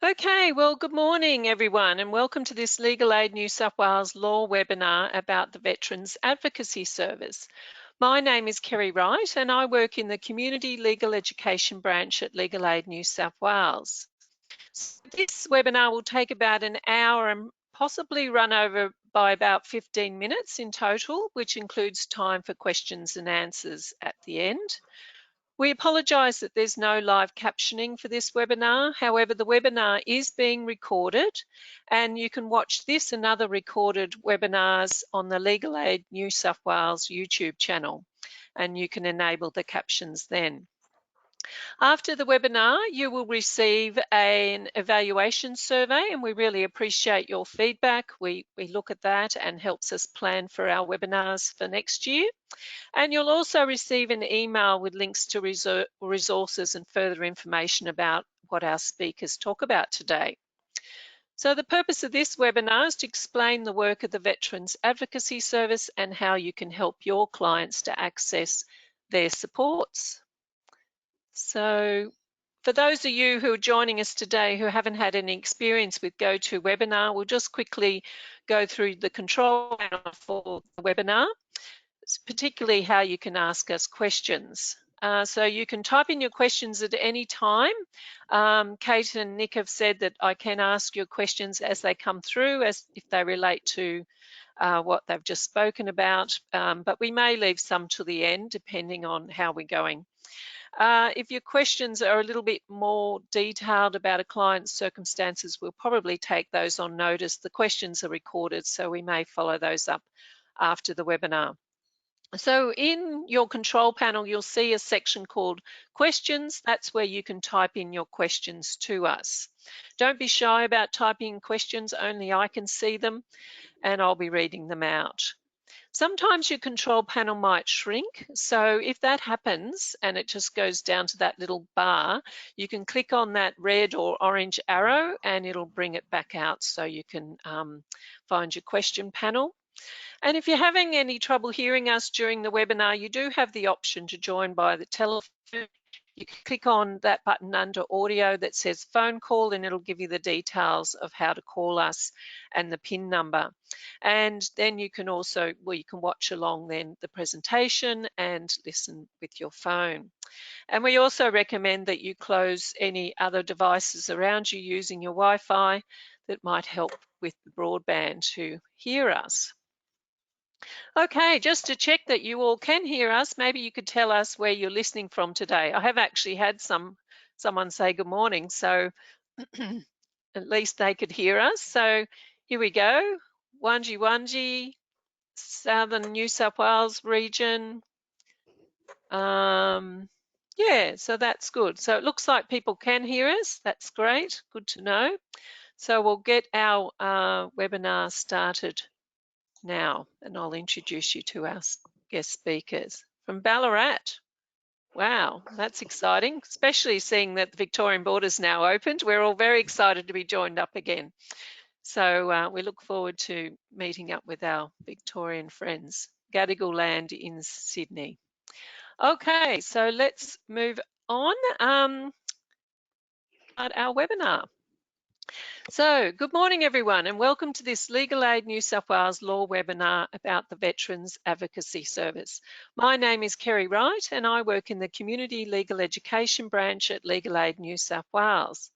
Okay, well, good morning, everyone, and welcome to this Legal Aid New South Wales Law webinar about the Veterans Advocacy Service. My name is Kerry Wright, and I work in the Community Legal Education branch at Legal Aid New South Wales. So this webinar will take about an hour and possibly run over by about 15 minutes in total, which includes time for questions and answers at the end. We apologise that there's no live captioning for this webinar. However, the webinar is being recorded and you can watch this and other recorded webinars on the Legal Aid New South Wales YouTube channel, and you can enable the captions then. After the webinar, you will receive an evaluation survey, and we really appreciate your feedback. We look at that and helps us plan for our webinars for next year. And you'll also receive an email with links to resources and further information about what our speakers talk about today. So the purpose of this webinar is to explain the work of the Veterans Advocacy Service and how you can help your clients to access their supports. So for those of you who are joining us today who haven't had any experience with GoToWebinar, we'll just quickly go through the control panel for the webinar. It's particularly how you can ask us questions. So you can type in your questions at any time. Kate and Nick have said that I can ask your questions as they come through, as if they relate to what they've just spoken about, but we may leave some to the end depending on how we're going. If your questions are a little bit more detailed about a client's circumstances, we'll probably take those on notice. The questions are recorded, so we may follow those up after the webinar. So in your control panel, you'll see a section called questions. That's where you can type in your questions to us. Don't be shy about typing in questions, only I can see them and I'll be reading them out. Sometimes your control panel might shrink. So if that happens and it just goes down to that little bar, you can click on that red or orange arrow and it'll bring it back out so you can find your question panel. And if you're having any trouble hearing us during the webinar, you do have the option to join by the telephone. You can click on that button under audio that says phone call and it'll give you the details of how to call us and the PIN number. And then you can also, well, you can watch along then the presentation and listen with your phone. And we also recommend that you close any other devices around you using your Wi-Fi that might help with the broadband to hear us. Okay, just to check that you all can hear us, maybe you could tell us where you're listening from today. I have actually had someone say good morning, so at least they could hear us. So here we go. Wunji, Southern New South Wales region. Yeah, so that's good. So it looks like people can hear us. That's great. Good to know. So we'll get our webinar started now, and I'll introduce you to our guest speakers from Ballarat. Wow, that's exciting, especially seeing that the Victorian border's now opened. We're all very excited to be joined up again. So we look forward to meeting up with our Victorian friends. Gadigal land in Sydney. Okay, so let's move on at our webinar. So, good morning everyone and welcome to this Legal Aid New South Wales Law webinar about the Veterans Advocacy Service. My name is Kerry Wright and I work in the Community Legal Education branch at Legal Aid New South Wales.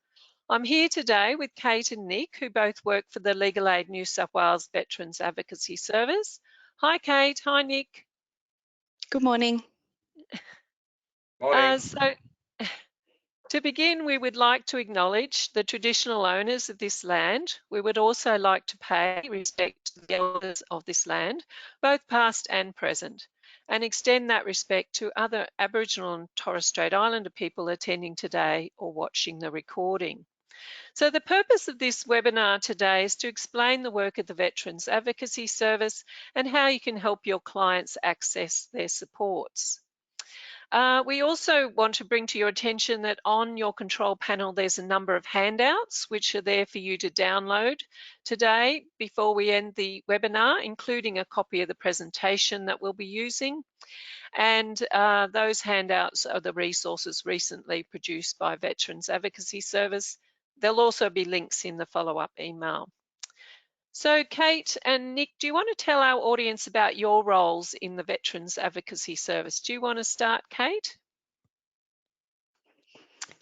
I'm here today with Kate and Nick, who both work for the Legal Aid New South Wales Veterans Advocacy Service. Hi Kate, hi Nick. Good morning. Morning. To begin, we would like to acknowledge the traditional owners of this land. We would also like to pay respect to the elders of this land, both past and present, and extend that respect to other Aboriginal and Torres Strait Islander people attending today or watching the recording. So the purpose of this webinar today is to explain the work of the Veterans Advocacy Service and how you can help your clients access their supports. We also want to bring to your attention that on your control panel there's a number of handouts which are there for you to download today before we end the webinar, including a copy of the presentation that we'll be using. And those handouts are the resources recently produced by Veterans Advocacy Service there'll also be links in the follow-up email. So Kate and Nick, do you want to tell our audience about your roles in the Veterans Advocacy Service? Do you want to start, Kate?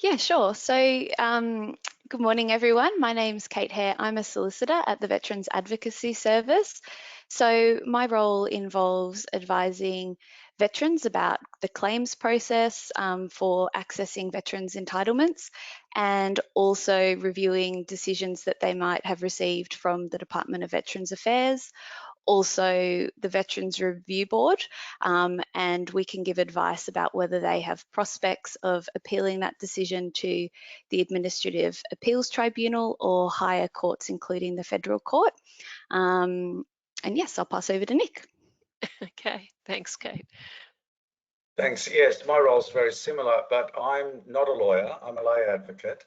Yeah, sure. So, good morning, everyone. My name's Kate Hare. I'm a solicitor at the Veterans Advocacy Service. So, my role involves advising veterans about the claims process for accessing veterans' entitlements and also reviewing decisions that they might have received from the Department of Veterans Affairs, also the Veterans Review Board, and we can give advice about whether they have prospects of appealing that decision to the Administrative Appeals Tribunal or higher courts, including the Federal Court. And yes, I'll pass over to Nick. Okay, thanks, Kate. Thanks. Yes, my role is very similar, but I'm not a lawyer. I'm a lay advocate.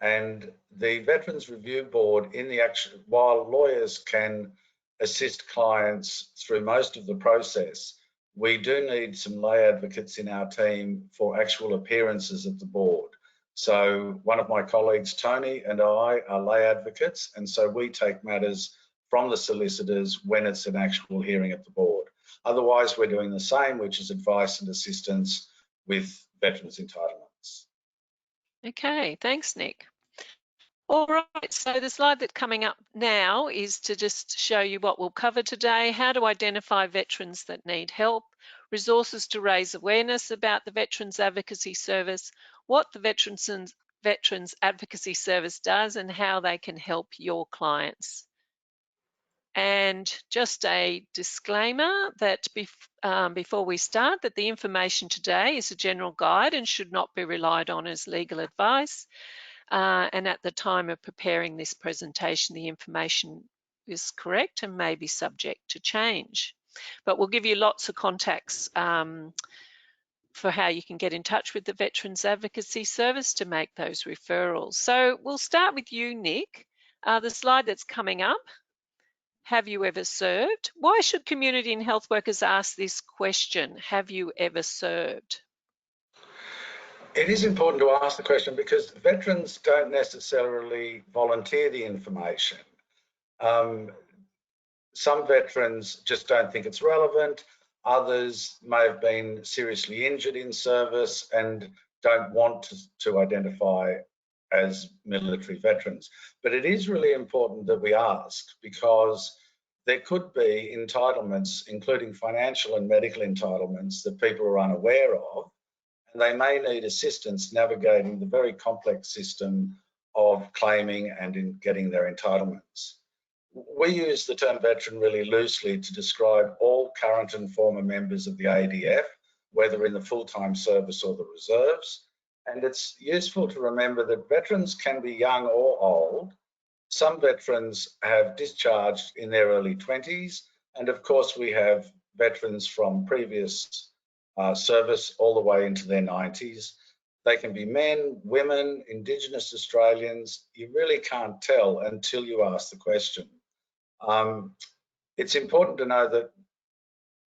And the Veterans Review Board, while lawyers can assist clients through most of the process, we do need some lay advocates in our team for actual appearances at the board. So one of my colleagues, Tony, and I are lay advocates, and so we take matters from the solicitors when it's an actual hearing at the board. Otherwise, we're doing the same, which is advice and assistance with veterans' entitlements. Okay, thanks, Nick. All right, so the slide that's coming up now is to just show you what we'll cover today: how to identify veterans that need help, resources to raise awareness about the Veterans Advocacy Service, what the Veterans Advocacy Service does, and how they can help your clients. And just a disclaimer that before we start, that the information today is a general guide and should not be relied on as legal advice. And at the time of preparing this presentation, the information is correct and may be subject to change. But we'll give you lots of contacts for how you can get in touch with the Veterans Advocacy Service to make those referrals. So we'll start with you, Nick. The slide that's coming up: have you ever served? Why should community and health workers ask this question? Have you ever served? It is important to ask the question because veterans don't necessarily volunteer the information. Some veterans just don't think it's relevant. Others may have been seriously injured in service and don't want to identify as military veterans. But it is really important that we ask, because there could be entitlements, including financial and medical entitlements, that people are unaware of, and they may need assistance navigating the very complex system of claiming and in getting their entitlements. We use the term veteran really loosely to describe all current and former members of the ADF, whether in the full-time service or the reserves. And it's useful to remember that veterans can be young or old. Some veterans have discharged in their early 20s, and of course we have veterans from previous service all the way into their 90s. They can be men, women, Indigenous Australians. You really can't tell until you ask the question. It's important to know that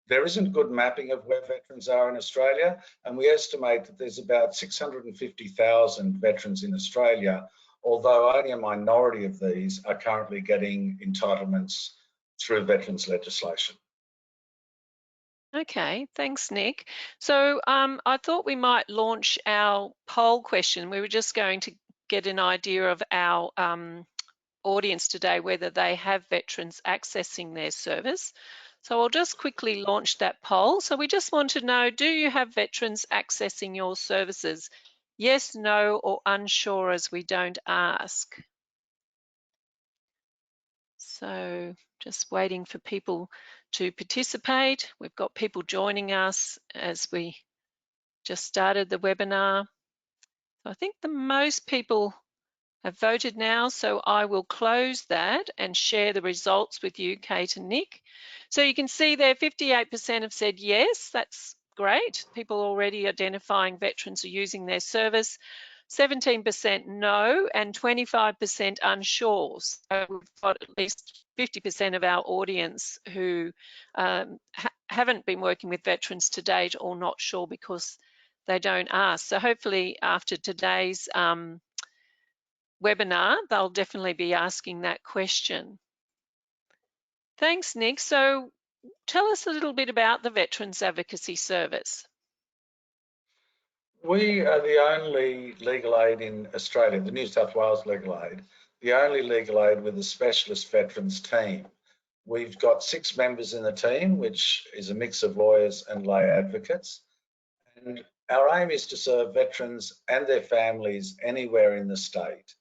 there isn't good mapping of where veterans are in Australia, and we estimate that there's about 650,000 veterans in Australia, although only a minority of these are currently getting entitlements through veterans legislation. Okay, thanks, Nick. So I thought we might launch our poll question. We were just going to get an idea of our audience today, whether they have veterans accessing their service. So I'll just quickly launch that poll. So we just want to know, do you have veterans accessing your services? Yes, no, or unsure, as we don't ask. So just waiting for people to participate. We've got people joining us as we just started the webinar. I think the most people have voted now, so I will close that and share the results with you, Kate and Nick. So you can see there 58% have said yes. That's great. People already identifying veterans are using their service. 17% no, and 25% unsure. So we've got at least 50% of our audience who haven't been working with veterans to date or not sure because they don't ask. So hopefully after today's webinar, they'll definitely be asking that question. Thanks, Nick. So tell us a little bit about the Veterans Advocacy Service. We are the only legal aid in Australia, the New South Wales legal aid, the only legal aid with a specialist veterans team. We've got 6 members in the team, which is a mix of lawyers and lay advocates. And our aim is to serve veterans and their families anywhere in the state.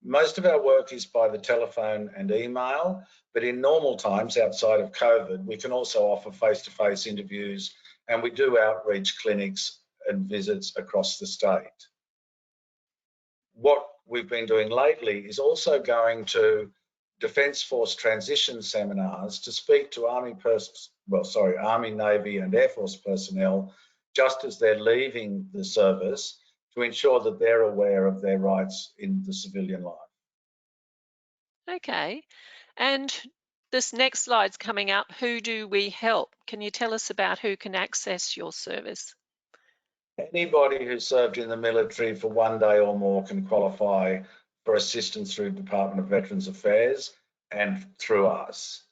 Most of our work is by the telephone and email, but in normal times outside of COVID, we can also offer face-to-face interviews, and we do outreach clinics and visits across the state. What we've been doing lately is also going to Defence Force transition seminars to speak to Army, Navy and Air Force personnel just as they're leaving the service, to ensure that they're aware of their rights in the civilian life. Okay, and this next slide's coming up. Who do we help? Can you tell us about who can access your service? Anybody who served in the military for 1 day or more can qualify for assistance through Department of Veterans Affairs and through us.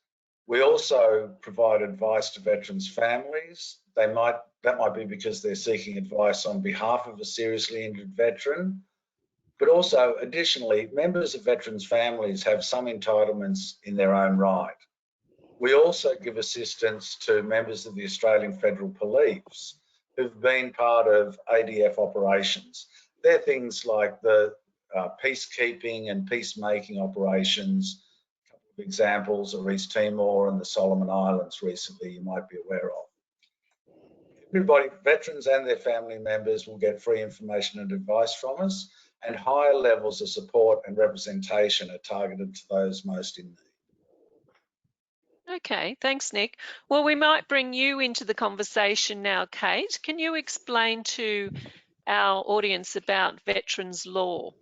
We also provide advice to veterans' families. That might be because they're seeking advice on behalf of a seriously injured veteran, but also additionally, members of veterans' families have some entitlements in their own right. We also give assistance to members of the Australian Federal Police who've been part of ADF operations. They're things like the peacekeeping and peacemaking operations. A couple of examples are East Timor and the Solomon Islands recently, you might be aware of. Everybody, veterans and their family members, will get free information and advice from us, and higher levels of support and representation are targeted to those most in need. Okay, thanks, Nick. Well, we might bring you into the conversation now, Kate. Can you explain to our audience about veterans law?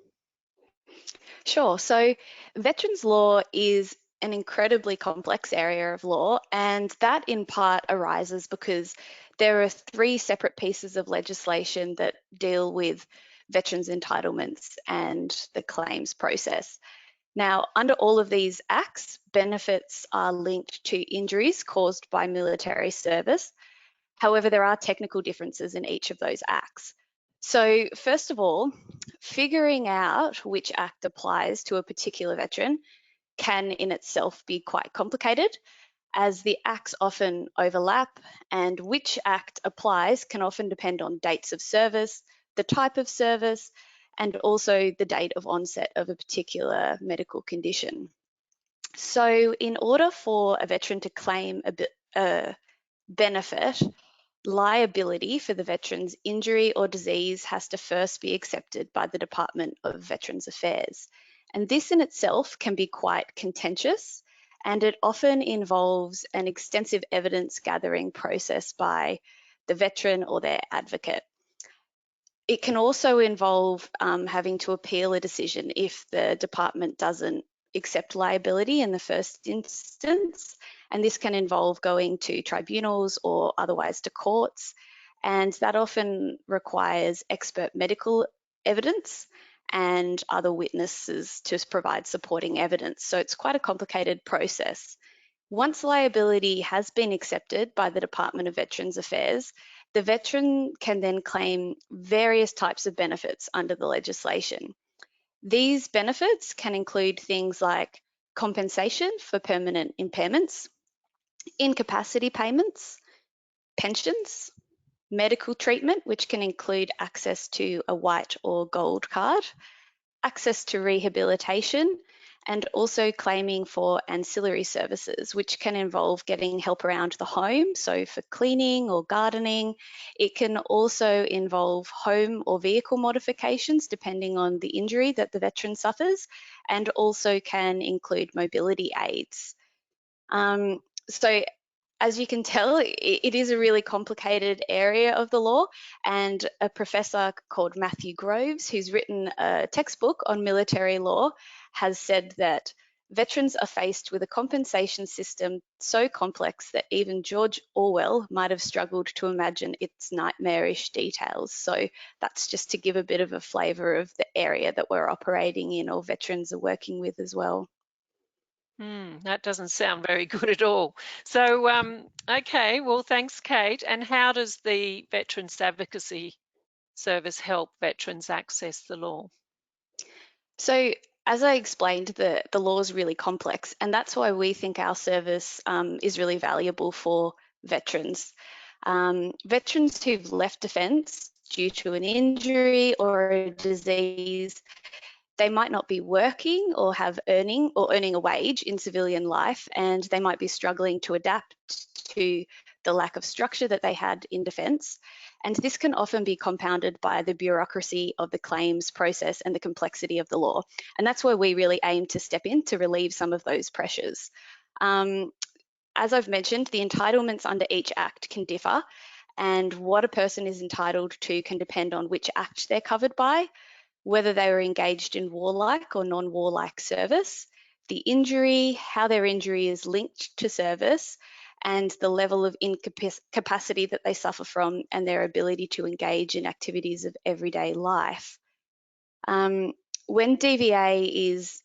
Sure. So veterans law is an incredibly complex area of law, and that in part arises because there are 3 separate pieces of legislation that deal with veterans' entitlements and the claims process. Now, under all of these acts, benefits are linked to injuries caused by military service. However, there are technical differences in each of those acts. So first of all, figuring out which act applies to a particular veteran can in itself be quite complicated, as the acts often overlap, and which act applies can often depend on dates of service, the type of service, and also the date of onset of a particular medical condition. So in order for a veteran to claim a benefit, liability for the veteran's injury or disease has to first be accepted by the Department of Veterans Affairs. And this in itself can be quite contentious, and it often involves an extensive evidence gathering process by the veteran or their advocate. It can also involve having to appeal a decision if the department doesn't accept liability in the first instance, and this can involve going to tribunals or otherwise to courts, and that often requires expert medical evidence and other witnesses to provide supporting evidence. So it's quite a complicated process. Once liability has been accepted by the Department of Veterans Affairs, the veteran can then claim various types of benefits under the legislation. These benefits can include things like compensation for permanent impairments, incapacity payments, pensions, medical treatment, which can include access to a white or gold card, access to rehabilitation, and also claiming for ancillary services, which can involve getting help around the home, so for cleaning or gardening. It can also involve home or vehicle modifications depending on the injury that the veteran suffers, and also can include mobility aids. So as you can tell, it is a really complicated area of the law, and a professor called Matthew Groves, who's written a textbook on military law, has said that veterans are faced with a compensation system so complex that even George Orwell might have struggled to imagine its nightmarish details. So that's just to give a bit of a flavour of the area that we're operating in or veterans are working with as well. That doesn't sound very good at all. So, okay, well, thanks, Kate. And how does the Veterans Advocacy Service help veterans access the law? So, as I explained, the law is really complex, and that's why we think our service is really valuable for veterans. Veterans who've left defence due to an injury or a disease, they might not be working or earning a wage in civilian life, and they might be struggling to adapt to the lack of structure that they had in defence. And this can often be compounded by the bureaucracy of the claims process and the complexity of the law. And that's where we really aim to step in to relieve some of those pressures. As I've mentioned, the entitlements under each act can differ, and what a person is entitled to can depend on which act they're covered by, whether they were engaged in warlike or non-warlike service, the injury, how their injury is linked to service, and the level of incapacity that they suffer from and their ability to engage in activities of everyday life. When DVA is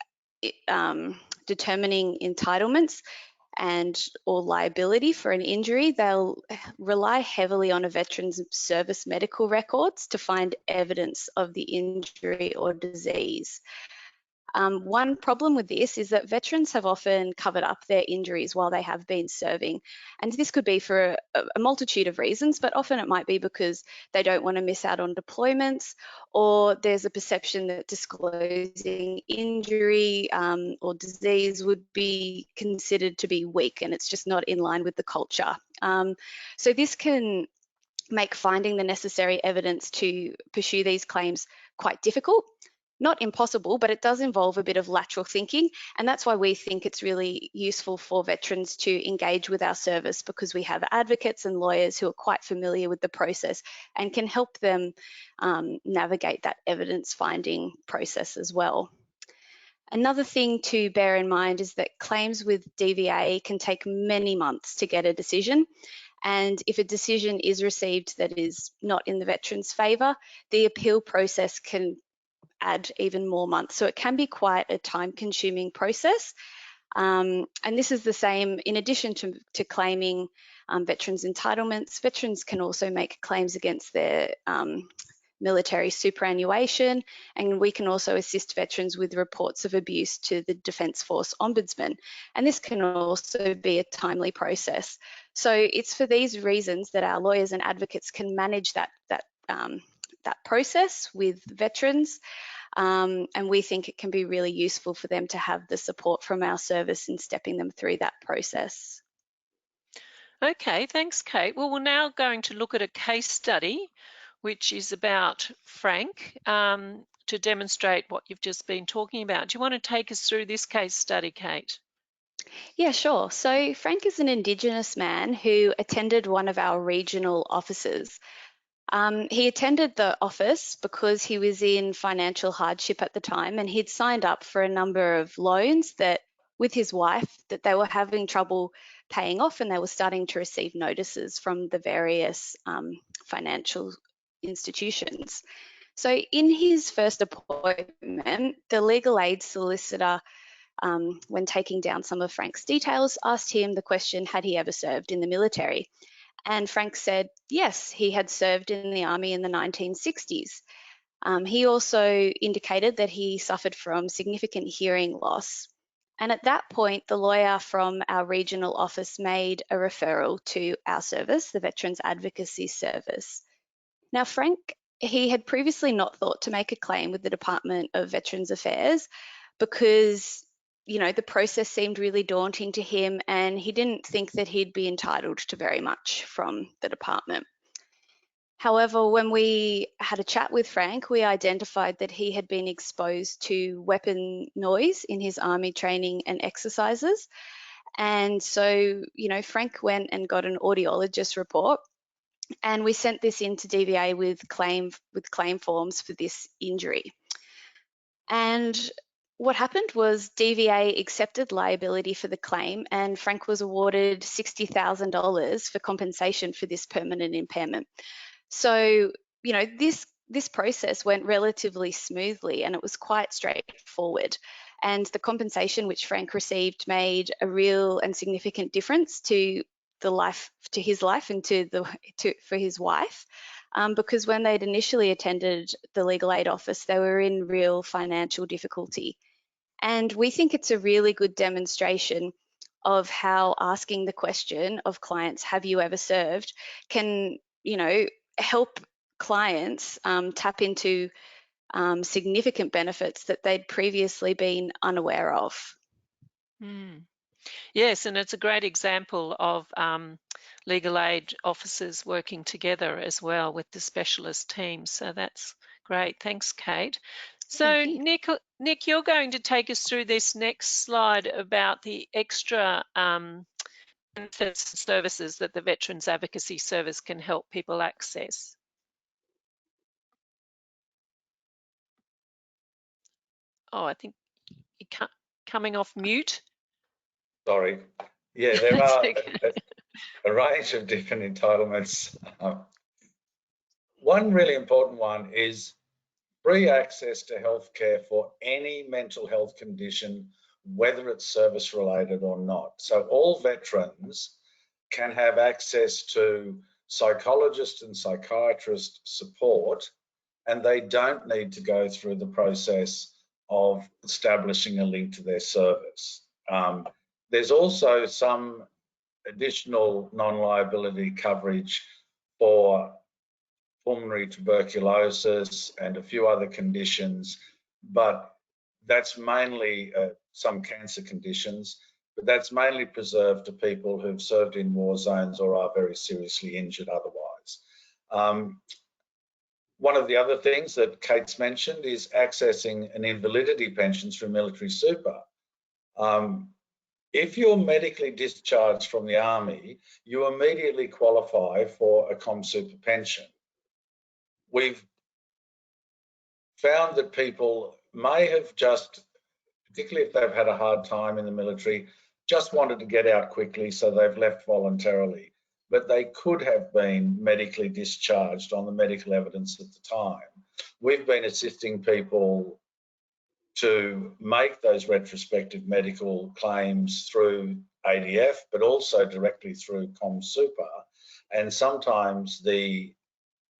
determining entitlements or liability for an injury, they'll rely heavily on a veteran's service medical records to find evidence of the injury or disease. One problem with this is that veterans have often covered up their injuries while they have been serving. And this could be for a multitude of reasons, but often it might be because they don't want to miss out on deployments, or there's a perception that disclosing injury or disease would be considered to be weak, and it's just not in line with the culture. So this can make finding the necessary evidence to pursue these claims quite difficult. Not impossible, but it does involve a bit of lateral thinking, and that's why we think it's really useful for veterans to engage with our service, because we have advocates and lawyers who are quite familiar with the process and can help them navigate that evidence finding process as well. Another thing to bear in mind is that claims with DVA can take many months to get a decision. And if a decision is received that is not in the veteran's favour, the appeal process can add even more months. So it can be quite a time-consuming process. And this is the same in addition to claiming veterans' entitlements. Veterans can also make claims against their military superannuation, and we can also assist veterans with reports of abuse to the Defence Force Ombudsman, and this can also be a timely process. So it's for these reasons that our lawyers and advocates can manage that process with veterans, and we think it can be really useful for them to have the support from our service in stepping them through that process. Okay, thanks, Kate. Well, we're now going to look at a case study which is about Frank, to demonstrate what you've just been talking about. Do you want to take us through this case study, Kate? Yeah, sure. So Frank is an Indigenous man who attended one of our regional offices. He attended the office because he was in financial hardship at the time, and he'd signed up for a number of loans that, with his wife, that they were having trouble paying off, and they were starting to receive notices from the various financial institutions. So in his first appointment, the legal aid solicitor, when taking down some of Frank's details, asked him the question, had he ever served in the military? And Frank said, yes, he had served in the army in the 1960s. He also indicated that he suffered from significant hearing loss. And at that point, the lawyer from our regional office made a referral to our service, the Veterans Advocacy Service. Now, Frank, he had previously not thought to make a claim with the Department of Veterans Affairs because, the process seemed really daunting to him, and he didn't think that he'd be entitled to very much from the department. However, when we had a chat with Frank, we identified that he had been exposed to weapon noise in his army training and exercises. And so, Frank went and got an audiologist report, and we sent this into DVA with claim forms for this injury. And what happened was DVA accepted liability for the claim, and Frank was awarded $60,000 for compensation for this permanent impairment. So, you know, this process went relatively smoothly, and it was quite straightforward. And the compensation which Frank received made a real and significant difference to his life and for his wife. Because when they'd initially attended the legal aid office, they were in real financial difficulty. And we think it's a really good demonstration of how asking the question of clients, have you ever served, can, you know, help clients tap into significant benefits that they'd previously been unaware of. Yes, and it's a great example of legal aid officers working together as well with the specialist team. So that's great. Thanks, Kate. So Nick, you're going to take us through this next slide about the extra benefits and services that the Veterans Advocacy Service can help people access. Oh, I think you're coming off mute. Sorry. Yeah, there are a range of different entitlements. One really important one is free access to healthcare for any mental health condition, whether it's service related or not. So all veterans can have access to psychologist and psychiatrist support, and they don't need to go through the process of establishing a link to their service. There's also some additional non-liability coverage for pulmonary tuberculosis and a few other conditions, but that's mainly some cancer conditions, but that's mainly preserved to people who've served in war zones or are very seriously injured otherwise. One of the other things that Kate's mentioned is accessing an invalidity pension through military super. If you're medically discharged from the Army, you immediately qualify for a ComSuper pension. We've found that people may have just, particularly if they've had a hard time in the military, just wanted to get out quickly, so they've left voluntarily. But they could have been medically discharged on the medical evidence at the time. We've been assisting people to make those retrospective medical claims through ADF, but also directly through ComSuper. And sometimes the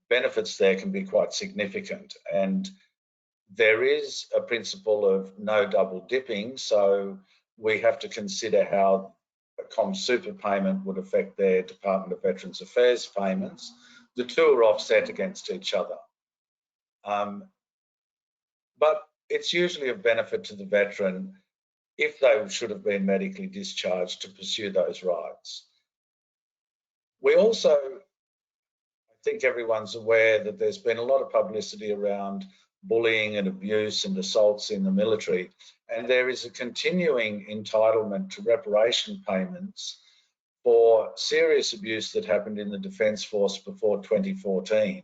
benefits there can be quite significant. And there is a principle of no double dipping, so we have to consider how a ComSuper payment would affect their Department of Veterans Affairs payments. The two are offset against each other. But it's usually of benefit to the veteran if they should have been medically discharged to pursue those rights. We also, I think everyone's aware that there's been a lot of publicity around bullying and abuse and assaults in the military, and there is a continuing entitlement to reparation payments for serious abuse that happened in the Defence Force before 2014.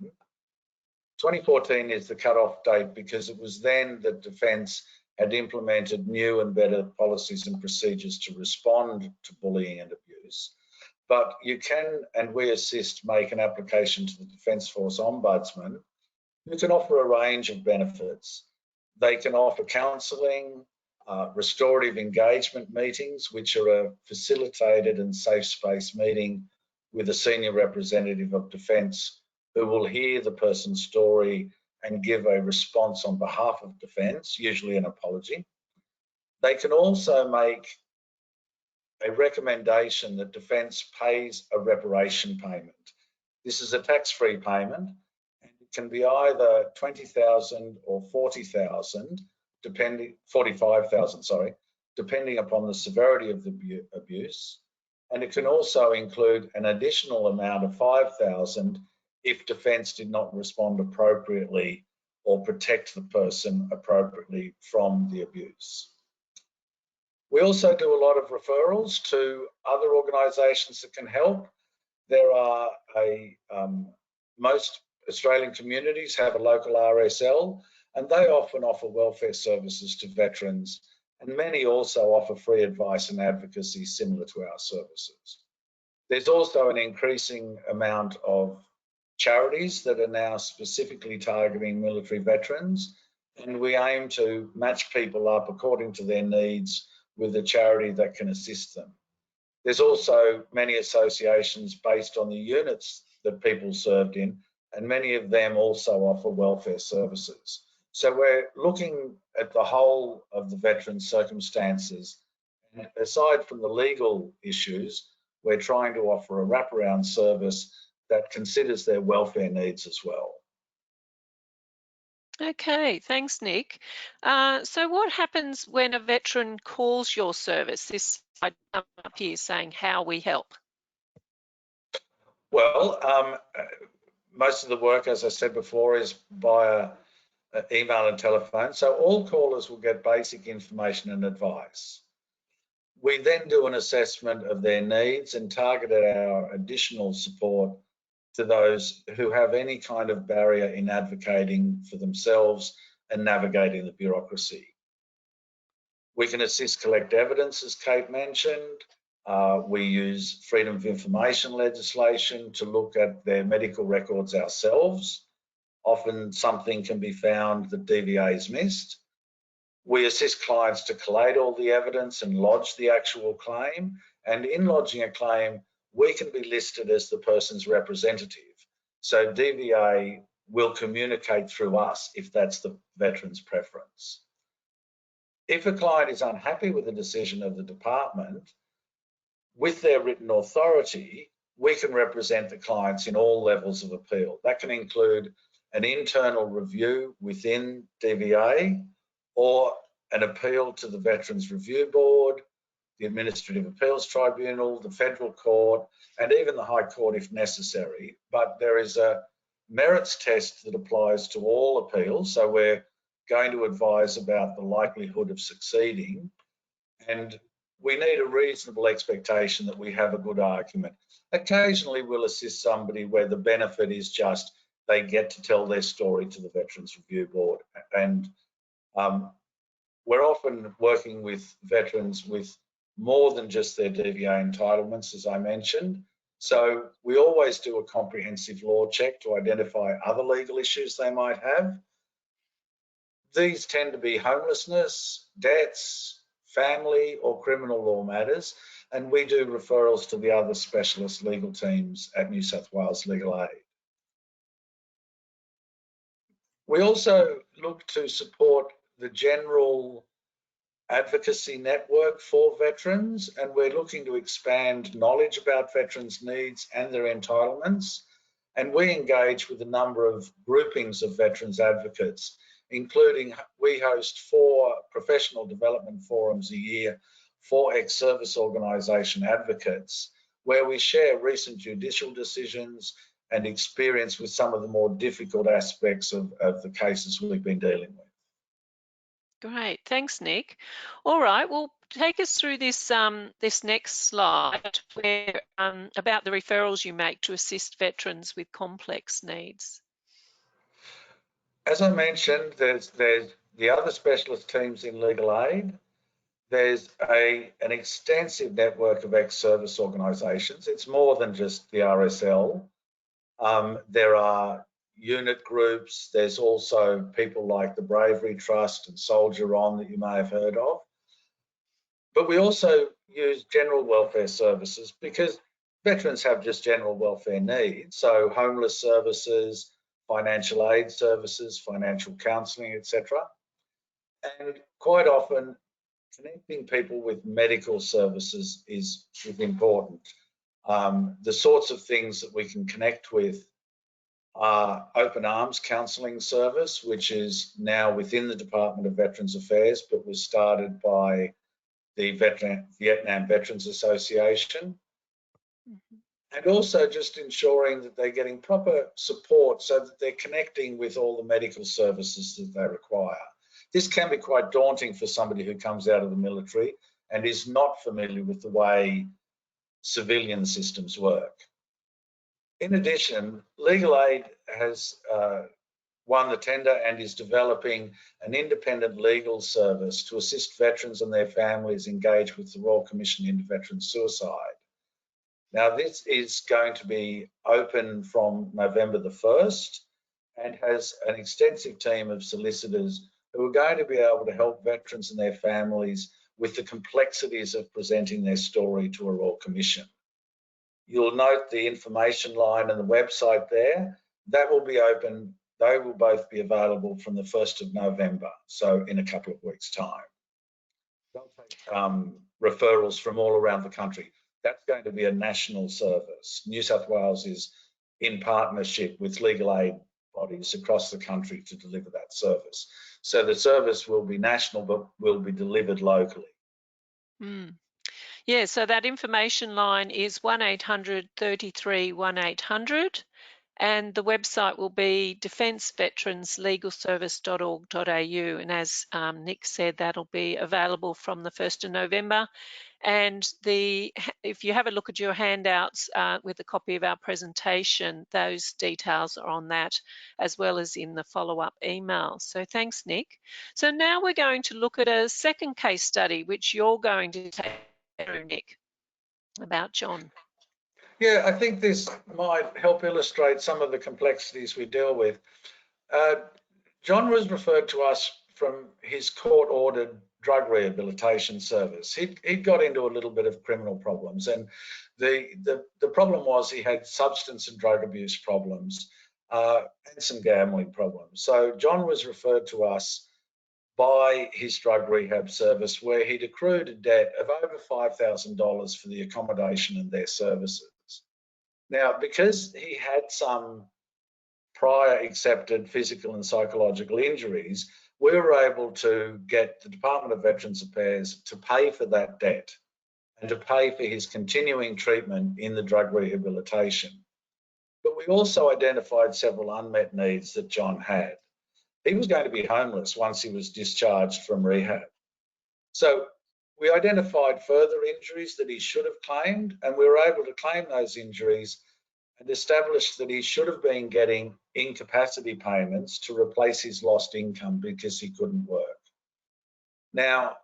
2014 is the cut-off date because it was then that Defence had implemented new and better policies and procedures to respond to bullying and abuse. But you can, and we assist, make an application to the Defence Force Ombudsman, who can offer a range of benefits. They can offer counselling, restorative engagement meetings, which are a facilitated and safe space meeting with a senior representative of Defence who will hear the person's story and give a response on behalf of Defence, usually an apology. They can also make a recommendation that Defence pays a reparation payment. This is a tax-free payment, and it can be either $20,000 or $40,000, $45,000, depending upon the severity of the abuse. And it can also include an additional amount of $5,000 if Defence did not respond appropriately or protect the person appropriately from the abuse. We also do a lot of referrals to other organisations that can help. There are most Australian communities have a local RSL. and they often offer welfare services to veterans, and many also offer free advice and advocacy similar to our services. There's also an increasing amount of charities that are now specifically targeting military veterans, and we aim to match people up according to their needs with a charity that can assist them. There's also many associations based on the units that people served in, and many of them also offer welfare services. So we're looking at the whole of the veteran's circumstances, and aside from the legal issues, we're trying to offer a wraparound service that considers their welfare needs as well. Okay, thanks, Nick. So what happens when a veteran calls your service? This slide up here saying how we help. Well, most of the work, as I said before, is via email and telephone. So all callers will get basic information and advice. We then do an assessment of their needs and target our additional support to those who have any kind of barrier in advocating for themselves and navigating the bureaucracy. We can assist collect evidence, as Kate mentioned. We use freedom of information legislation to look at their medical records ourselves. Often something can be found that DVA is missed. We assist clients to collate all the evidence and lodge the actual claim. And in lodging a claim, we can be listed as the person's representative. So DVA will communicate through us if that's the veteran's preference. If a client is unhappy with the decision of the department, with their written authority, we can represent the clients in all levels of appeal. That can include an internal review within DVA, or an appeal to the Veterans Review Board, the Administrative Appeals Tribunal, the Federal Court, and even the High Court if necessary. But there is a merits test that applies to all appeals, so we're going to advise about the likelihood of succeeding, and we need a reasonable expectation that we have a good argument. Occasionally we'll assist somebody where the benefit is just they get to tell their story to the Veterans Review Board, and we're often working with veterans with more than just their DVA entitlements, as I mentioned. So we always do a comprehensive law check to identify other legal issues they might have. These tend to be homelessness, debts, family or criminal law matters, and we do referrals to the other specialist legal teams at New South Wales Legal Aid. We also look to support the general advocacy network for veterans, and we're looking to expand knowledge about veterans' needs and their entitlements. And we engage with a number of groupings of veterans advocates, including we host 4 professional development forums a year for ex-service organisation advocates, where we share recent judicial decisions and experience with some of the more difficult aspects of the cases we've been dealing with. Great, thanks, Nick. All right, well, take us through this this next slide where about the referrals you make to assist veterans with complex needs. As I mentioned, there's the other specialist teams in legal aid. There's an extensive network of ex-service organisations. It's more than just the RSL. There are unit groups. There's also people like the Bravery Trust and Soldier On that you may have heard of. But we also use general welfare services because veterans have just general welfare needs. So homeless services, financial aid services, financial counselling, etc. And quite often, connecting people with medical services is important. The sorts of things that we can connect with are Open Arms Counselling Service, which is now within the Department of Veterans Affairs, but was started by the Vietnam Veterans Association. And also just ensuring that they're getting proper support so that they're connecting with all the medical services that they require. This can be quite daunting for somebody who comes out of the military and is not familiar with the way civilian systems work. In addition, legal aid has won the tender and is developing an independent legal service to assist veterans and their families engage with the Royal Commission into Veteran Suicide. Now, this is going to be open from November the 1st and has an extensive team of solicitors who are going to be able to help veterans and their families with the complexities of presenting their story to a Royal Commission. You'll note the information line and the website there. That will be open. They will both be available from the 1st of November, so in a couple of weeks' time. They'll take referrals from all around the country. That's going to be a national service. New South Wales is in partnership with legal aid bodies across the country to deliver that service. So the service will be national, but will be delivered locally. Yeah, so that information line is 1800 33 1800. And the website will be defenceveteranslegalservice.org.au. And as Nick said, that'll be available from the 1st of November. And if you have a look at your handouts with a copy of our presentation, those details are on that, as well as in the follow-up email. So thanks, Nick. So now we're going to look at a second case study, which you're going to take through, Nick, about John. Yeah, I think this might help illustrate some of the complexities we deal with. John was referred to us from his court-ordered drug rehabilitation service. He got into a little bit of criminal problems, and the problem was he had substance and drug abuse problems and some gambling problems. So John was referred to us by his drug rehab service, where he'd accrued a debt of over $5,000 for the accommodation and their services. Now, because he had some prior accepted physical and psychological injuries, we were able to get the Department of Veterans Affairs to pay for that debt and to pay for his continuing treatment in the drug rehabilitation. But we also identified several unmet needs that John had. He was going to be homeless once he was discharged from rehab. So we identified further injuries that he should have claimed, and we were able to claim those injuries and established that he should have been getting incapacity payments to replace his lost income because he couldn't work. Now,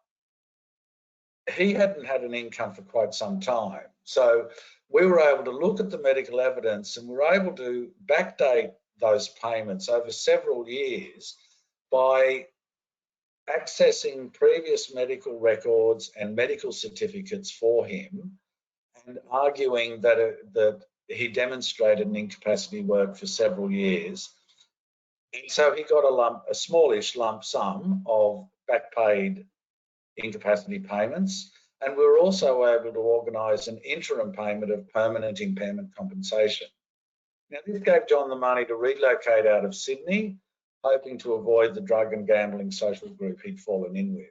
he hadn't had an income for quite some time, so we were able to look at the medical evidence and we were able to backdate those payments over several years by accessing previous medical records and medical certificates for him and arguing that he demonstrated an incapacity work for several years. And so he got a smallish lump sum of back paid incapacity payments. And we were also able to organise an interim payment of permanent impairment compensation. Now, this gave John the money to relocate out of Sydney, hoping to avoid the drug and gambling social group he'd fallen in with.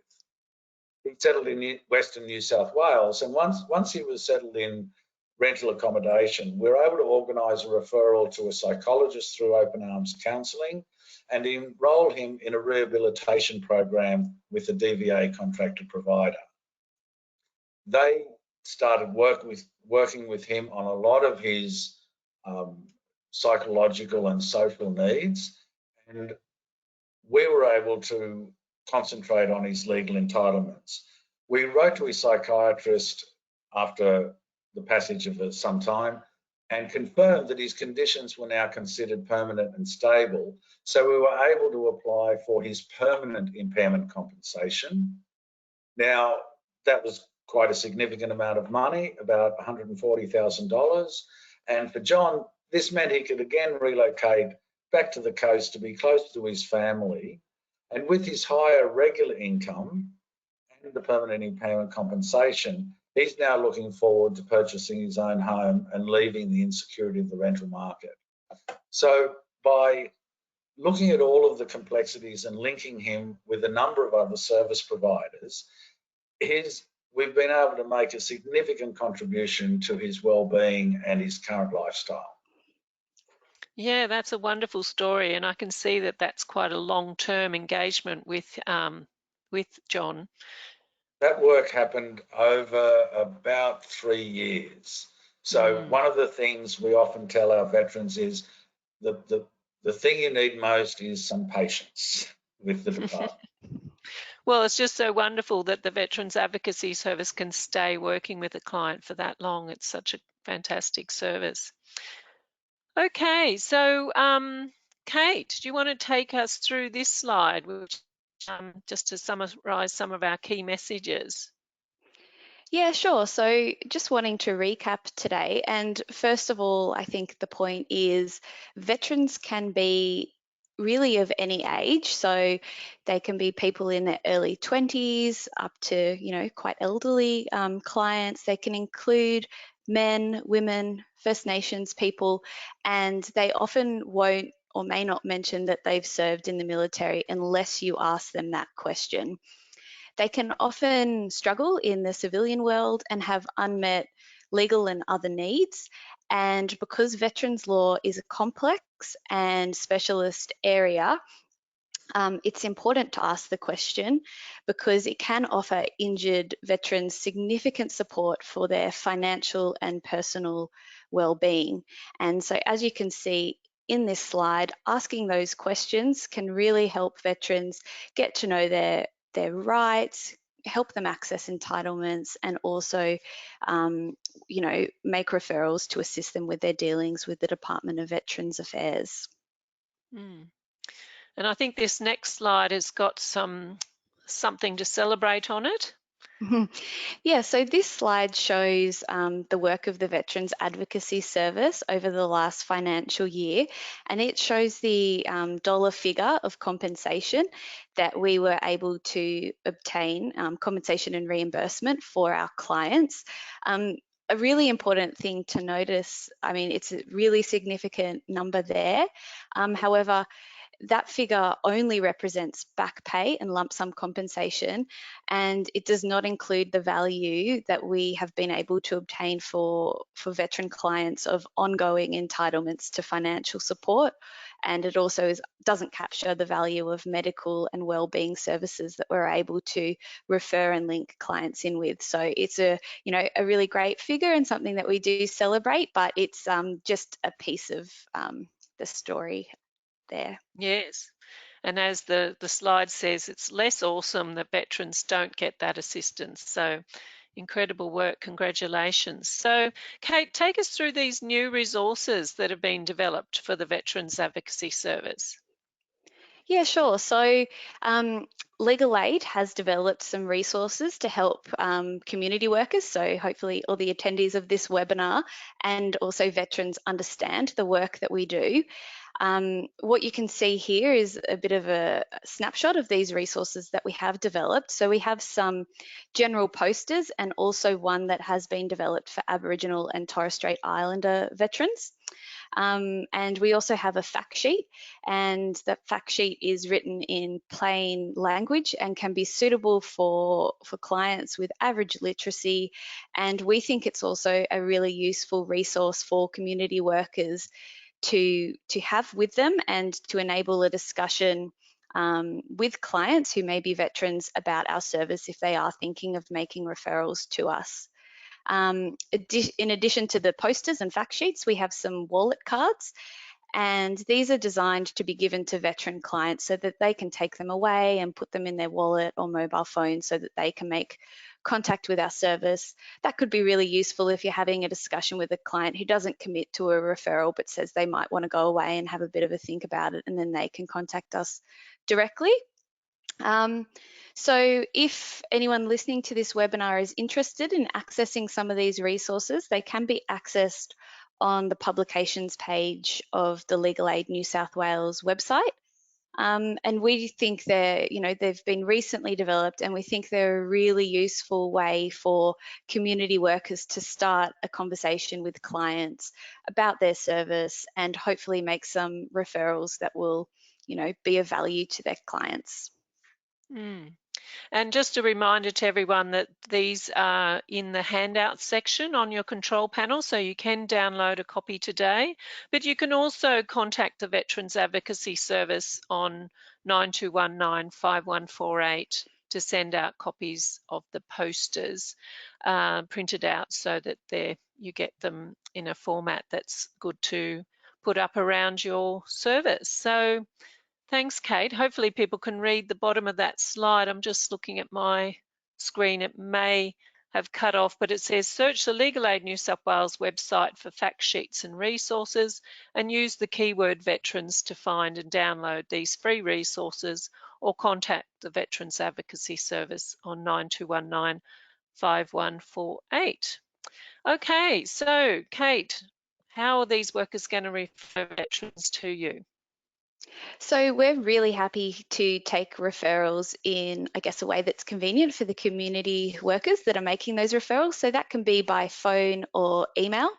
He settled in Western New South Wales, and once he was settled in rental accommodation, we were able to organise a referral to a psychologist through Open Arms Counselling and enrol him in a rehabilitation program with a DVA contractor provider. They started working with him on a lot of his psychological and social needs, and we were able to concentrate on his legal entitlements. We wrote to his psychiatrist after the passage of some time and confirmed that his conditions were now considered permanent and stable. So we were able to apply for his permanent impairment compensation. Now, that was quite a significant amount of money, about $140,000. And for John, this meant he could again relocate back to the coast to be close to his family. And with his higher regular income and the permanent impairment compensation, he's now looking forward to purchasing his own home and leaving the insecurity of the rental market. So by looking at all of the complexities and linking him with a number of other service providers, we've been able to make a significant contribution to his well-being and his current lifestyle. Yeah, that's a wonderful story, and I can see that that's quite a long-term engagement with John. That work happened over about 3 years. So one of the things we often tell our veterans is the The thing you need most is some patience with the department. Well, it's just so wonderful that the Veterans Advocacy Service can stay working with a client for that long. It's such a fantastic service. Okay, so Kate, do you want to take us through this slide, which just to summarize some of our key messages? Yeah, sure. So just wanting to recap today. And first of all, I think the point is veterans can be really of any age. So they can be people in their early 20s up to, quite elderly clients. They can include men, women, First Nations people, and they often won't or may not mention that they've served in the military unless you ask them that question. They can often struggle in the civilian world and have unmet legal and other needs. And because veterans law is a complex and specialist area, it's important to ask the question because it can offer injured veterans significant support for their financial and personal well-being. And so as you can see in this slide, asking those questions can really help veterans get to know their rights, help them access entitlements, and also, make referrals to assist them with their dealings with the Department of Veterans Affairs. And I think this next slide has got something to celebrate on it. Yeah, so this slide shows the work of the Veterans Advocacy Service over the last financial year, and it shows the dollar figure of compensation that we were able to obtain, compensation and reimbursement for our clients. A really important thing to notice, I mean, it's a really significant number there. However, that figure only represents back pay and lump sum compensation, and it does not include the value that we have been able to obtain for veteran clients of ongoing entitlements to financial support. And it also doesn't capture the value of medical and wellbeing services that we're able to refer and link clients in with. So it's a really great figure and something that we do celebrate, but it's just a piece of the story there. Yes. And as the slide says, it's less awesome that veterans don't get that assistance. So incredible work. Congratulations. So Kate, take us through these new resources that have been developed for the Veterans Advocacy Service. Yeah, sure. So Legal Aid has developed some resources to help community workers, so hopefully all the attendees of this webinar and also veterans understand the work that we do. What you can see here is a bit of a snapshot of these resources that we have developed. So we have some general posters and also one that has been developed for Aboriginal and Torres Strait Islander veterans. And we also have a fact sheet, and that fact sheet is written in plain language and can be suitable for clients with average literacy. And we think it's also a really useful resource for community workers to have with them and to enable a discussion with clients who may be veterans about our service if they are thinking of making referrals to us. In addition to the posters and fact sheets, we have some wallet cards, and these are designed to be given to veteran clients so that they can take them away and put them in their wallet or mobile phone so that they can make contact with our service. That could be really useful if you're having a discussion with a client who doesn't commit to a referral but says they might want to go away and have a bit of a think about it, and then they can contact us directly. So if anyone listening to this webinar is interested in accessing some of these resources, they can be accessed on the publications page of the Legal Aid New South Wales website. And we think they've been recently developed, and we think they're a really useful way for community workers to start a conversation with clients about their service and hopefully make some referrals that will, be of value to their clients. And just a reminder to everyone that these are in the handout section on your control panel, so you can download a copy today, but you can also contact the Veterans Advocacy Service on 9219-5148 to send out copies of the posters printed out so that you get them in a format that's good to put up around your service. So thanks, Kate. Hopefully people can read the bottom of that slide. I'm just looking at my screen. It may have cut off, but it says search the Legal Aid New South Wales website for fact sheets and resources and use the keyword veterans to find and download these free resources, or contact the Veterans Advocacy Service on 9219 5148. Okay, so Kate, how are these workers going to refer veterans to you? So we're really happy to take referrals in, I guess, a way that's convenient for the community workers that are making those referrals. So that can be by phone or email.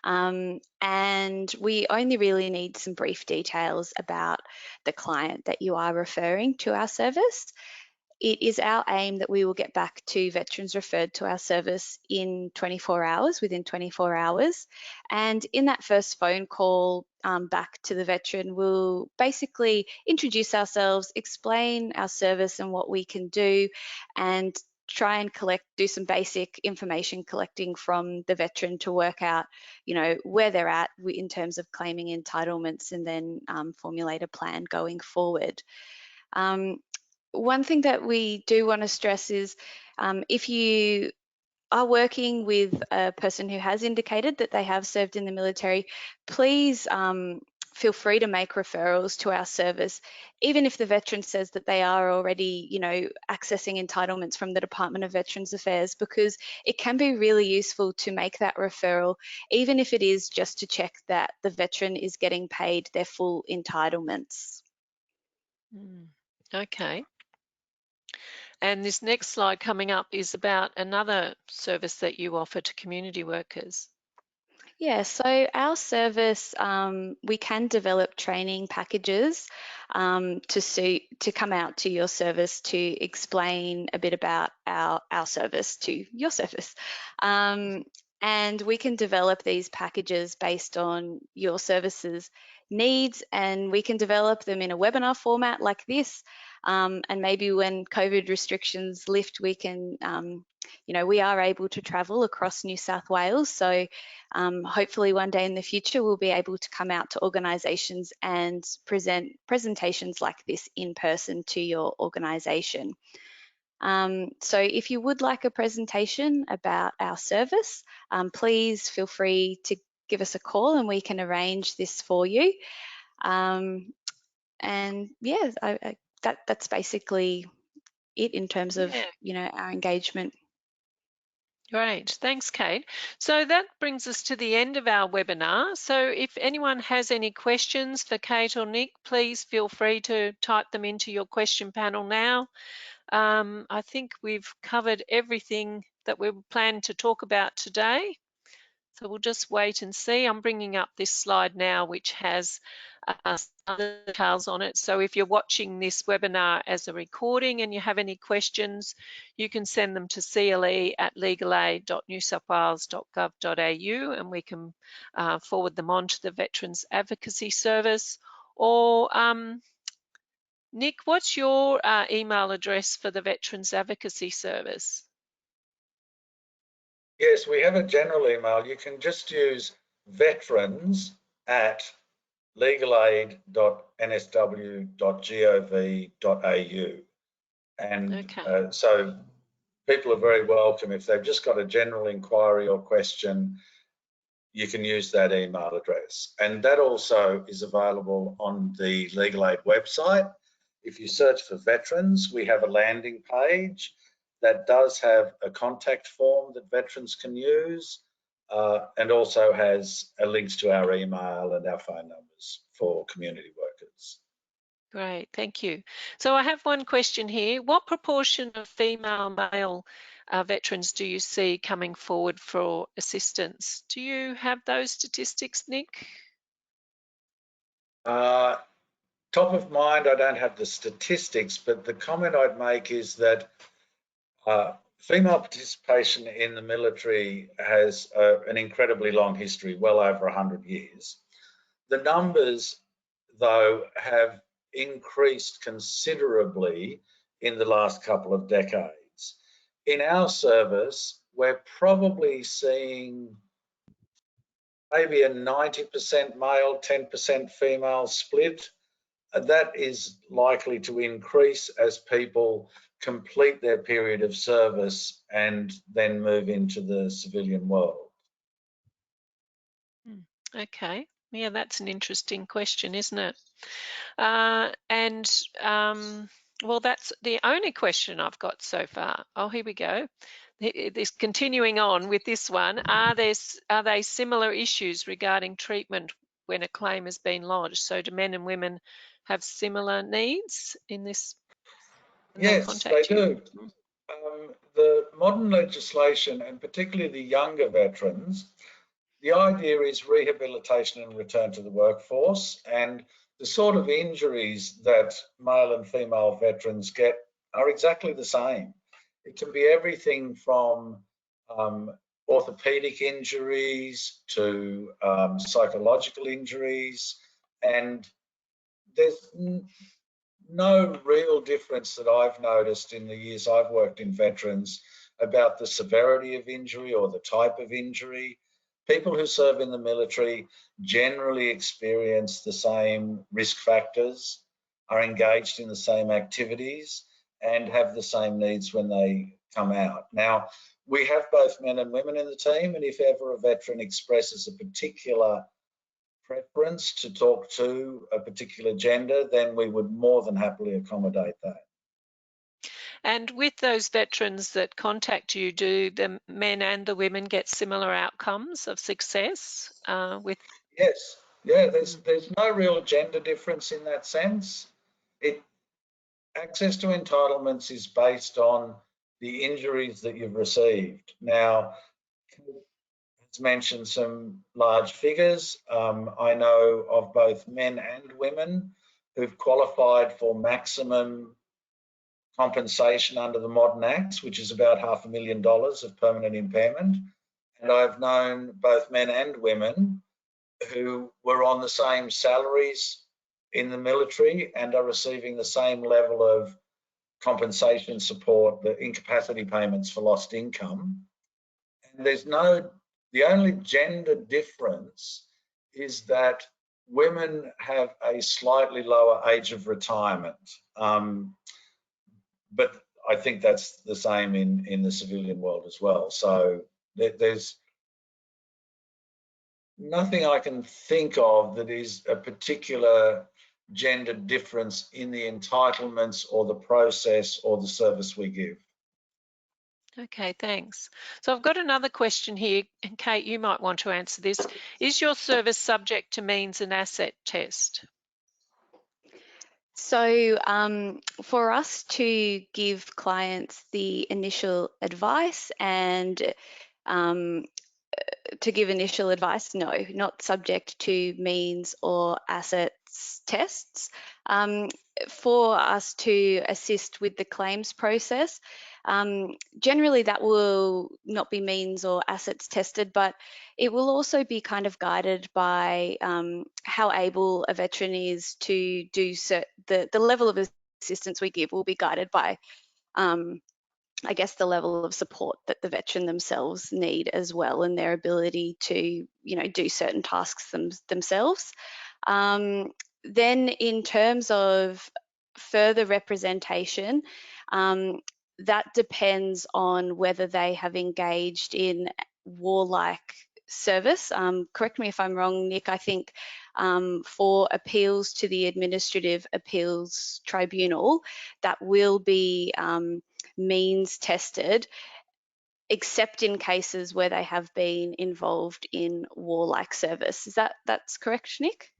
And we only really need some brief details about the client that you are referring to our service. It is our aim that we will get back to veterans referred to our service in 24 hours, within 24 hours. And in that first phone call back to the veteran, we'll basically introduce ourselves, explain our service and what we can do, and try and do some basic information collecting from the veteran to work out, where they're at in terms of claiming entitlements, and then formulate a plan going forward. One thing that we do want to stress is if you are working with a person who has indicated that they have served in the military, please feel free to make referrals to our service, even if the veteran says that they are already, accessing entitlements from the Department of Veterans Affairs, because it can be really useful to make that referral, even if it is just to check that the veteran is getting paid their full entitlements. Okay. And this next slide coming up is about another service that you offer to community workers. Yeah, so our service, we can develop training packages to come out to your service to explain a bit about our service to your service. And we can develop these packages based on your service's needs, and we can develop them in a webinar format like this. And maybe when COVID restrictions lift, we can, we are able to travel across New South Wales. So hopefully one day in the future, we'll be able to come out to organisations and present presentations like this in person to your organisation. So if you would like a presentation about our service, please feel free to give us a call and we can arrange this for you. And yeah, that's basically it in terms of, our engagement. Great, thanks, Kate. So that brings us to the end of our webinar. So if anyone has any questions for Kate or Nick, please feel free to type them into your question panel now. I think we've covered everything that we planned to talk about today. So we'll just wait and see. I'm bringing up this slide now, which has other details on it. So if you're watching this webinar as a recording and you have any questions, you can send them to cle@legalaid.newsouthwales.gov.au and we can forward them on to the Veterans Advocacy Service. Or Nick, what's your email address for the Veterans Advocacy Service? Yes, we have a general email. You can just use veterans@legalaid.nsw.gov.au. And so people are very welcome. If they've just got a general inquiry or question, you can use that email address. And that also is available on the Legal Aid website. If you search for veterans, we have a landing page that does have a contact form that veterans can use, and also has links to our email and our phone numbers for community workers. Great, thank you. So I have one question here. What proportion of female male veterans do you see coming forward for assistance? Do you have those statistics, Nick? Top of mind, I don't have the statistics, but the comment I'd make is that female participation in the military has an incredibly long history, well over 100 years. The numbers, though, have increased considerably in the last couple of decades. In our service, we're probably seeing maybe a 90% male, 10% female split. That is likely to increase as people complete their period of service and then move into the civilian world. Okay, yeah, that's an interesting question, isn't it? Well, that's the only question I've got so far. Oh, here we go. This continuing on with this one, are they similar issues regarding treatment when a claim has been lodged? So do men and women have similar needs in this when they Yes, contact they you? do. The modern legislation, and particularly the younger veterans, the idea is rehabilitation and return to the workforce, and the sort of injuries that male and female veterans get are exactly the same. It can be everything from orthopedic injuries to psychological injuries, and there's no real difference that I've noticed in the years I've worked in veterans about the severity of injury or the type of injury. People who serve in the military generally experience the same risk factors, are engaged in the same activities, and have the same needs when they come out. Now, we have both men and women in the team, and if ever a veteran expresses a particular preference to talk to a particular gender, then we would more than happily accommodate that. And with those veterans that contact you, do the men and the women get similar outcomes of success with? Yes, yeah, there's no real gender difference in that sense. Access to entitlements is based on the injuries that you've received. Now, it's mentioned some large figures. I know of both men and women who've qualified for maximum compensation under the Modern Acts, which is about $500,000 of permanent impairment. And I've known both men and women who were on the same salaries in the military and are receiving the same level of compensation support, the incapacity payments for lost income. And the only gender difference is that women have a slightly lower age of retirement. But I think that's the same in the civilian world as well. So there's nothing I can think of that is a particular gender difference in the entitlements or the process or the service we give. Okay, thanks. So I've got another question here, and Kate, you might want to answer this. Is your service subject to means and asset test? So for us to give clients the initial advice and to give initial advice, no, not subject to means or assets tests. For us to assist with the claims process, generally that will not be means or assets tested, but it will also be kind of guided by how able a veteran is to do the level of assistance we give will be guided by I guess the level of support that the veteran themselves need as well, and their ability to, do certain tasks themselves. Then in terms of further representation, that depends on whether they have engaged in warlike service. Correct me if I'm wrong, Nick. I think for appeals to the Administrative Appeals Tribunal, that will be means tested, except in cases where they have been involved in warlike service. That's correct, Nick?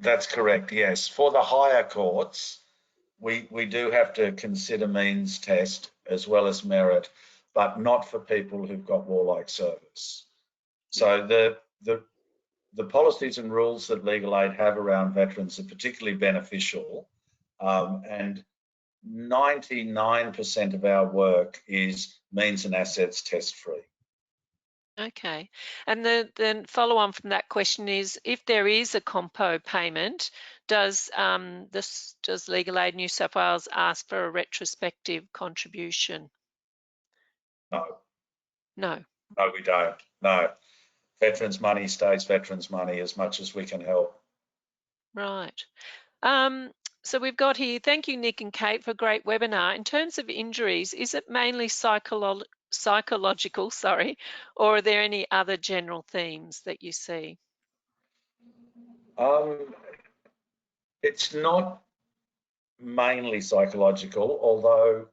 That's correct, yes. For the higher courts, we do have to consider means test as well as merit, but not for people who've got warlike service. So the policies and rules that Legal Aid have around veterans are particularly beneficial, and 99% of our work is means and assets test free. Okay, and the follow on from that question is, if there is a compo payment, does Legal Aid New South Wales ask for a retrospective contribution? No. No. No, we don't. No. veterans' money stays veterans' money as much as we can help. Right. So we've got here, thank you, Nick and Kate, for a great webinar. In terms of injuries, is it mainly psychological, or are there any other general themes that you see? It's not mainly psychological, although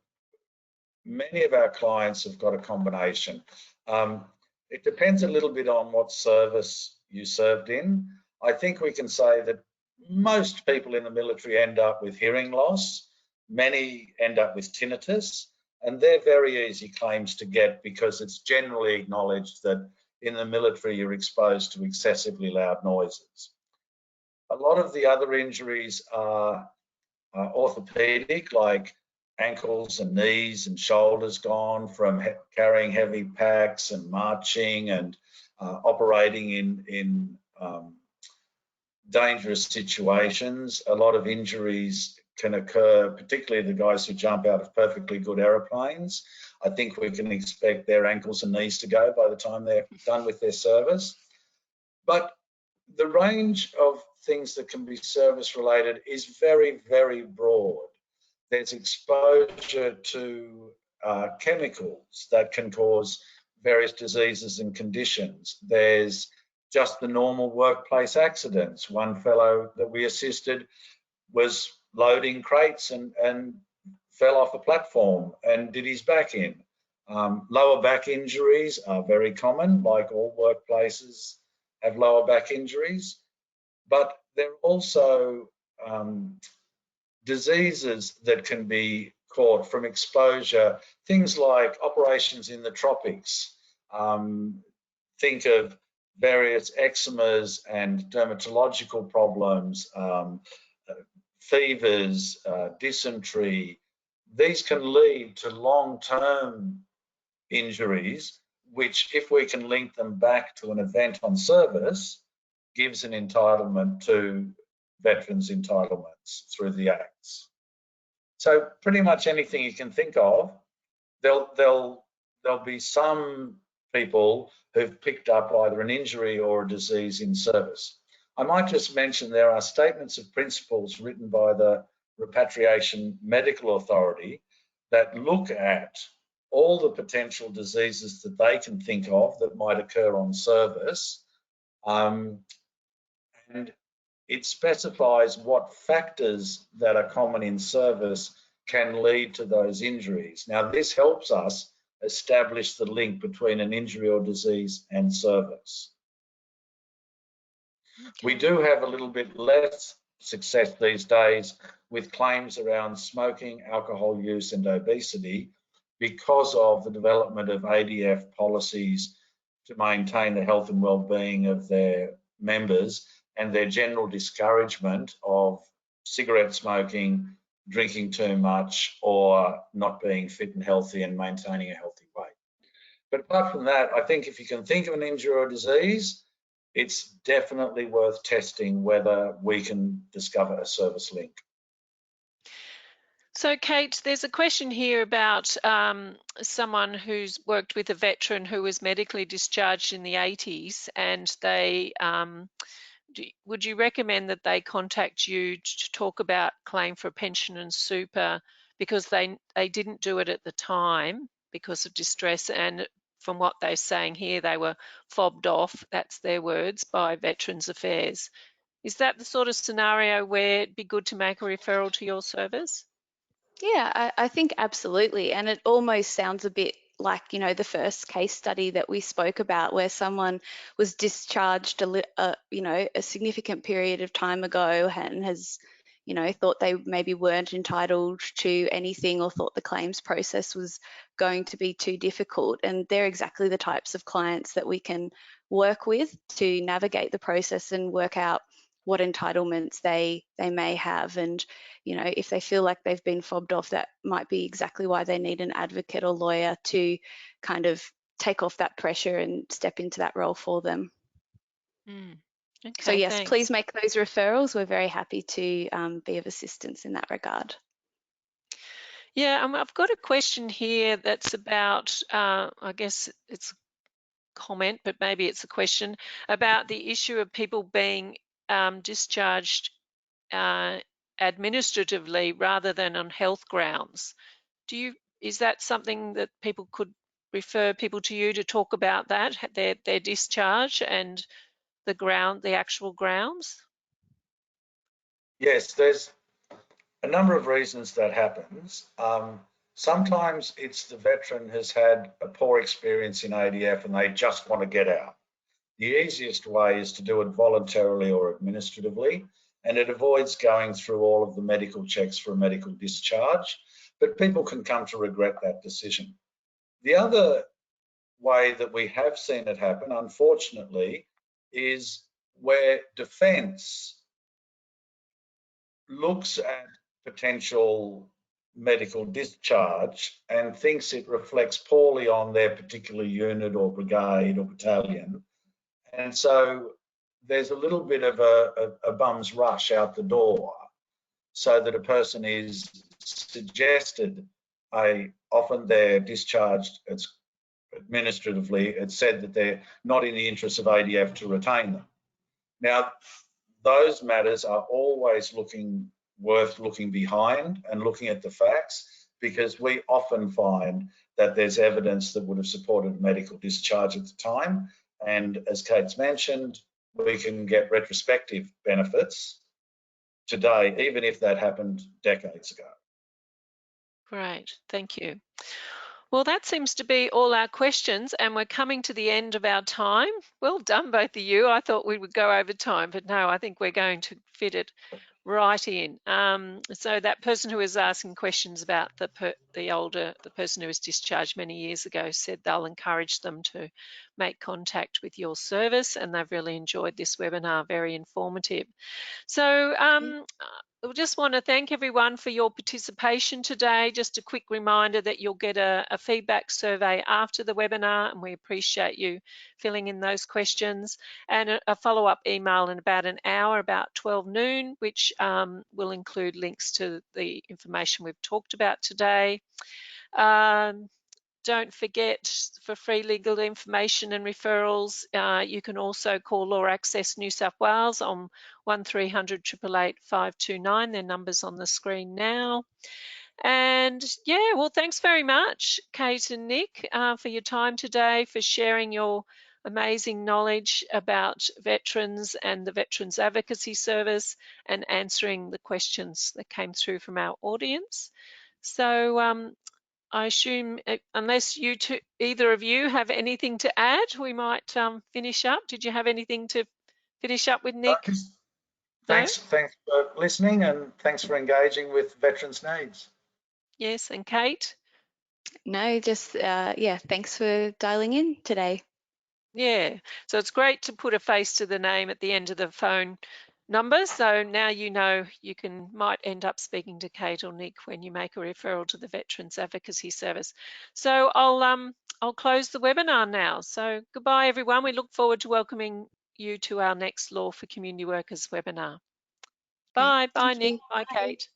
many of our clients have got a combination. It depends a little bit on what service you served in. I think we can say that most people in the military end up with hearing loss. Many end up with tinnitus, and they're very easy claims to get because it's generally acknowledged that in the military you're exposed to excessively loud noises. A lot of the other injuries are orthopedic, like ankles and knees and shoulders gone from carrying heavy packs and marching and operating in dangerous situations. A lot of injuries can occur, particularly the guys who jump out of perfectly good aeroplanes. I think we can expect their ankles and knees to go by the time they're done with their service. But the range of things that can be service related is very, very broad. There's exposure to chemicals that can cause various diseases and conditions. There's just the normal workplace accidents. One fellow that we assisted was loading crates and fell off a platform and did his back in. Lower back injuries are very common, like all workplaces have lower back injuries, but there are also diseases that can be caught from exposure, things like operations in the tropics. Think of various eczemas and dermatological problems, fevers, dysentery. These can lead to long-term injuries, which, if we can link them back to an event on service, gives an entitlement to veterans' entitlements through the acts. So pretty much anything you can think of, there'll be some people who've picked up either an injury or a disease in service. I might just mention there are statements of principles written by the Repatriation Medical Authority that look at all the potential diseases that they can think of that might occur on service, and it specifies what factors that are common in service can lead to those injuries. Now, this helps us establish the link between an injury or disease and service. Okay. We do have a little bit less success these days with claims around smoking, alcohol use and obesity because of the development of ADF policies to maintain the health and well-being of their members and their general discouragement of cigarette smoking, drinking too much, or not being fit and healthy and maintaining a healthy weight. But apart from that, I think if you can think of an injury or disease, it's definitely worth testing whether we can discover a service link. So, Kate, there's a question here about someone who's worked with a veteran who was medically discharged in the 80s, and they would you recommend that they contact you to talk about claim for pension and super because they didn't do it at the time because of distress, and from what they're saying here, they were fobbed off, that's their words, by Veterans Affairs. Is that the sort of scenario where it'd be good to make a referral to your service? Yeah, I think absolutely. And it almost sounds a bit like, you know, the first case study that we spoke about where someone was discharged, a significant period of time ago and has, you know, thought they maybe weren't entitled to anything or thought the claims process was going to be too difficult. And they're exactly the types of clients that we can work with to navigate the process and work out what entitlements they may have. And, you know, if they feel like they've been fobbed off, that might be exactly why they need an advocate or lawyer to kind of take off that pressure and step into that role for them. Okay, so yes, thanks. Please make those referrals. We're very happy to be of assistance in that regard. Yeah, I've got a question here that's about, I guess it's comment, but maybe it's a question about the issue of people being discharged administratively rather than on health grounds. Is that something that people could refer people to you to talk about that, their discharge and the actual grounds? Yes, there's a number of reasons that happens. Sometimes it's the veteran has had a poor experience in ADF and they just want to get out. The easiest way is to do it voluntarily or administratively, and it avoids going through all of the medical checks for a medical discharge, but people can come to regret that decision. The other way that we have seen it happen, unfortunately, is where defence looks at potential medical discharge and thinks it reflects poorly on their particular unit or brigade or battalion. And so there's a little bit of a bum's rush out the door, so that a person is suggested, often they're discharged, it's administratively, it's said that they're not in the interest of ADF to retain them. Now, those matters are always worth looking behind and looking at the facts, because we often find that there's evidence that would have supported medical discharge at the time. And as Kate's mentioned, we can get retrospective benefits today, even if that happened decades ago. Great, thank you. Well, that seems to be all our questions, and we're coming to the end of our time. Well done, both of you. I thought we would go over time, but no, I think we're going to fit it right in. So that person who was asking questions about the person who was discharged many years ago said they'll encourage them to make contact with your service, and they've really enjoyed this webinar, very informative. So I just want to thank everyone for your participation today. Just a quick reminder that you'll get a feedback survey after the webinar, and we appreciate you filling in those questions, and a follow-up email in about an hour, about 12 noon, which will include links to the information we've talked about today. Don't forget, for free legal information and referrals, you can also call Law Access New South Wales on 1300 888 529. Their number's on the screen now. And yeah, well, thanks very much, Kate and Nick, for your time today, for sharing your amazing knowledge about veterans and the Veterans Advocacy Service, and answering the questions that came through from our audience. So I assume, unless either of you have anything to add, we might finish up. Did you have anything to finish up with, Nick? Thanks for listening, and thanks for engaging with veterans' needs. Yes, and Kate? No, just, yeah, thanks for dialing in today. Yeah, so it's great to put a face to the name at the end of the phone number. So now you know you might end up speaking to Kate or Nick when you make a referral to the Veterans Advocacy Service. So I'll close the webinar now. So goodbye, everyone. We look forward to welcoming you to our next Law for Community Workers webinar. Bye. Bye, Nick. Bye, Kate.